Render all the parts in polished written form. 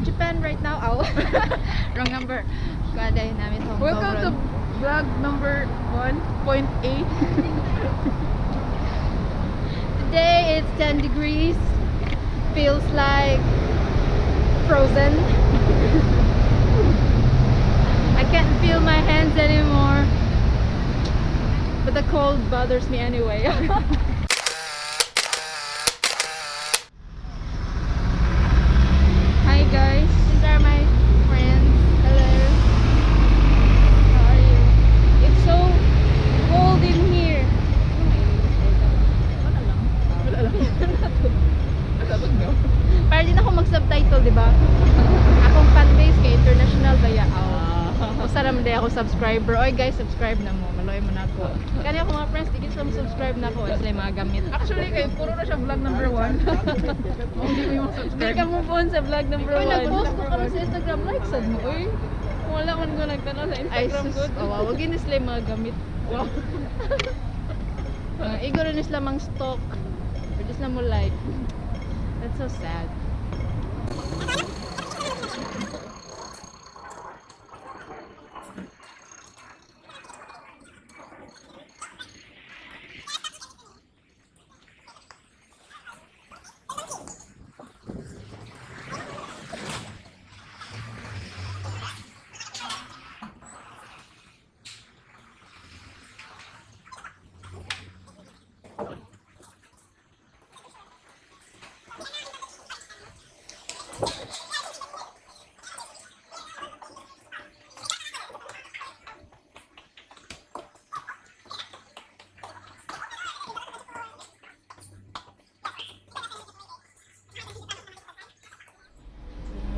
Japan right now. Oh, wrong number. Kaday namin itong Welcome to vlog number 1.8. Today it's 10 degrees. Feels like frozen. I can't feel my hands anymore. But the cold bothers me anyway. Hi guys, these are my friends. Hello. How are you? It's so cold in here. Para din ako mag-subtitle, di ba? Akong fanbase kay international baya ako. Usa naman din ako subscriber. Oy guys, subscribe na mo. Maloy mo na ako. Kani ako mga friends, digit from subscribe na ako. Sila mga gamit. Actually, kay puro na siya vlog number 1. Hindi mo yung Hindi subscribe. ka move on sa vlog number 1. Oy, nag-post ko kami sa Instagram. Like sad mo, oy. Wala man ko nagtanong sa Ay, Instagram sus. good. Wag yun sila yung mga gamit. Wow. Igo rin sila mang stock. Or just na mo like. That's so sad.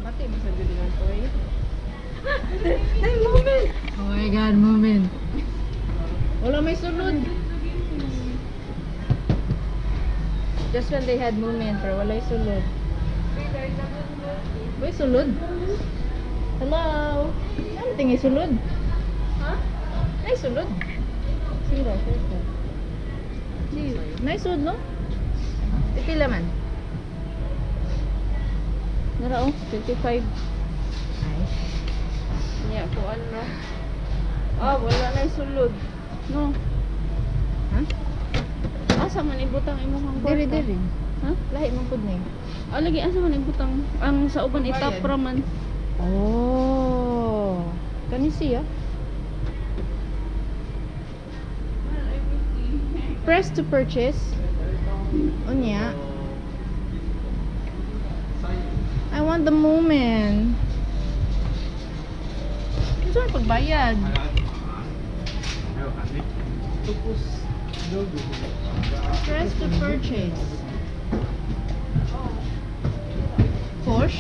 Mati mo sa dulingan ko eh. Hey, Moomin! Oh my god, Moomin. Wala may sulod. Just when they had Moomin, pero wala yung sulod. May sulod? Hello? Ano tingin sulod? Ha? May sulod? Sira, sira. May sulod, no? Ipila man. Nara, oh, 55. Nice. Niya, kuan no. Ah, wala na yung sulod. No. Ha? Asa man ibutang imong kwarta? Diri, diri. Ha? Lahi mong pud ni. Ah, lagi asa man ibutang ang sa uban Bayad. itapra man. Oh. Kani siya? Press to purchase. Unya. I want the Moomin. Ito ang pagbayad. Press to purchase. Push.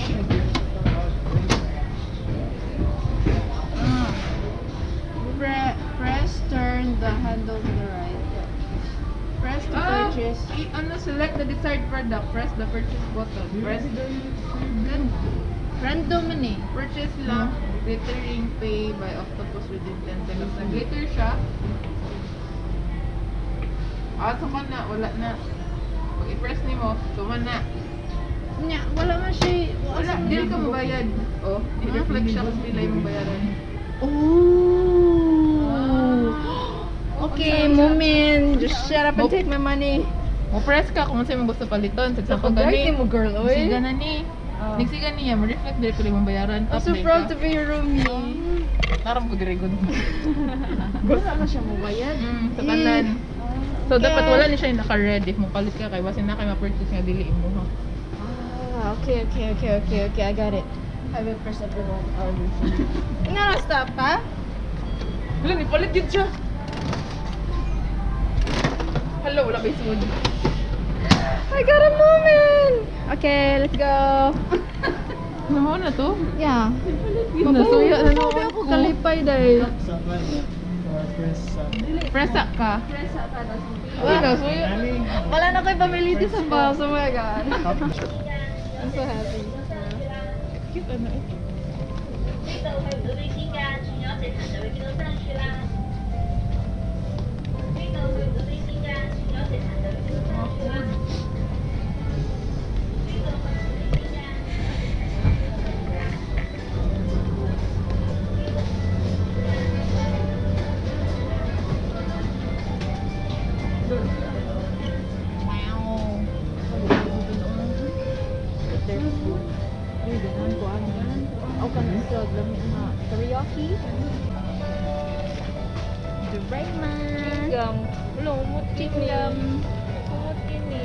Press turn the handle to the right. Press to purchase. Ano, select the desired product. Press the purchase button. Press Random man eh. purchase lang. Glittering pay by octopus within 10 seconds. Nag-glitter siya. Suman na. Wala na. Pag i-press ni mo, suman na. Nya, wala man siya. Wala. Dili ka mabayad. Oh, i-reflect siya kung sila yung bayaran. Oh. Okay, Moomin. Just shut up and take my money. Mo-press ka kung saan mo gusto paliton. Sa example Dirty gani. mo, girl, oy. Nagsiga na ni. Oh. Nagsiga niya. Ma-reflect dili ko rin mong bayaran. I'm so proud to be your roomie. Naram ko diri good. Wala na siya mabayad. Sa tanan. So, Okay. dapat wala ni siya yung naka-red. If mo palit ka kay wasin na kay ma-purchase nga dili mo. Ha? Okay. I got it. I will press everyone. Nga, stop, ha? Wala, ni palit yun siya. Hello, wala ba yung sud? I got a Moomin! Okay, let's go. Ano na to? Yeah. Nasuya na Mabawi naman ako ko. kalipay dahil. Press up ka. Wala. Nasuya. Wala na ko'y pamiliti sa baso. Oh my God. I'm so happy. Cute ano eh. Lami na. Teriyaki. Doraemon. Gam. Wala, umot kini. Chingam. Umot kini.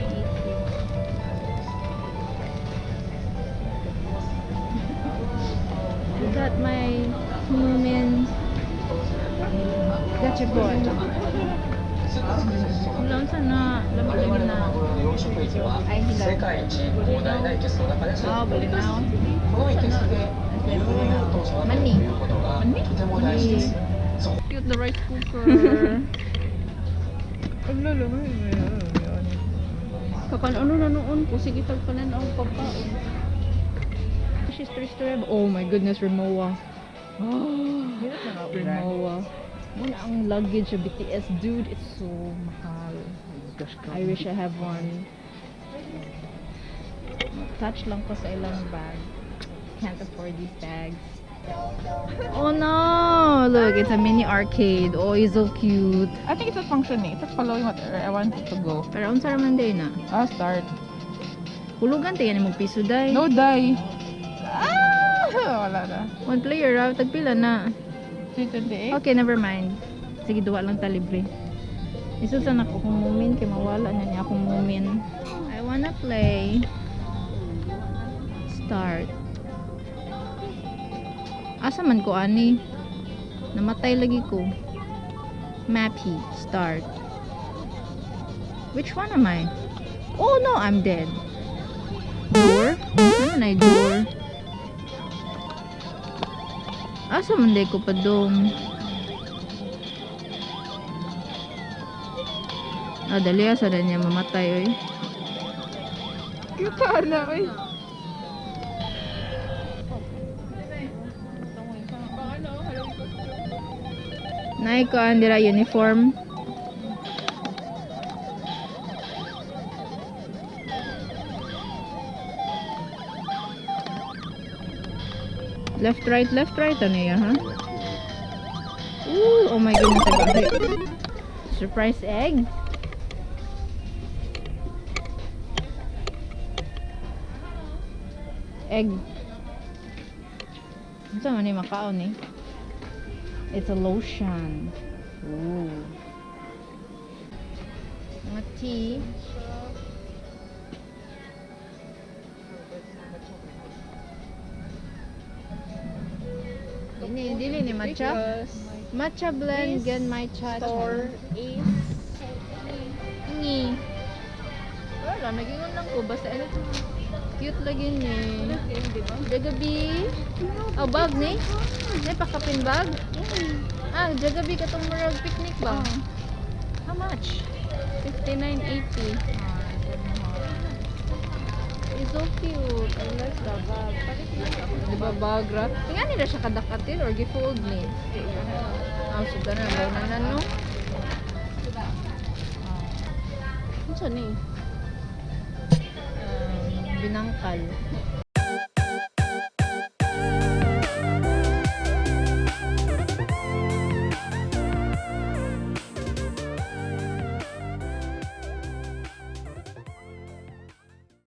We got my Moomin. Got your boy. Ulang sana. Lami-lami na. Ay, hilaw. Oh, bulinaw. Mani. Mani? Cute the rice cooker. Kapan ano na noon ko? Sige tagpanan ang pagkaon. She's stress. Oh my goodness, Rimowa. Oh, Rimowa. Muna ang luggage of BTS, dude. It's so mahal. I wish I have one. Touch lang ko sa ilang bag. Can't afford these bags. Oh no! Look, it's a mini arcade. Oh, it's so cute. I think it's not functioning. It's not following what I want it to go. Pero unsa raman day na? Start. Hulugan tayo ni mong piso day. No die. Wala na. One player, tagpila na. 328. Okay, never mind. Sige, duwa lang ta libre. Isusan ako kung Moomin, kay mawala na niya akong Moomin. I wanna play. Start. Asa man ko ani? Namatay lagi ko. Mappy. Start. Which one am I? Oh no, I'm dead. Door? Ano na door? Asa man day ko pa dong? Dali asa na niya mamatay oy. Kita na, oy. Nay ko andira uniform. Left right ano yan, ha? Ooh, oh my goodness, surprise egg. Egg. Saan man ni makaon eh? It's a lotion. Ooh. Mga tea. Dili ni matcha. Matcha blend gan matcha. Store is Ngi. Wala, nagingon lang ko. Basta ano to. Cute lagi ni. Jagabi. Oh, bag ni? May pakapin bag? Jagabi ka itong murag picnic ba? How much? 59.80. It's so cute. I like the bag. Diba bag ra? Tingnan nila siya kadakatil or gifold ni? Suga na. Baw na no? Ano ni? Binangkal.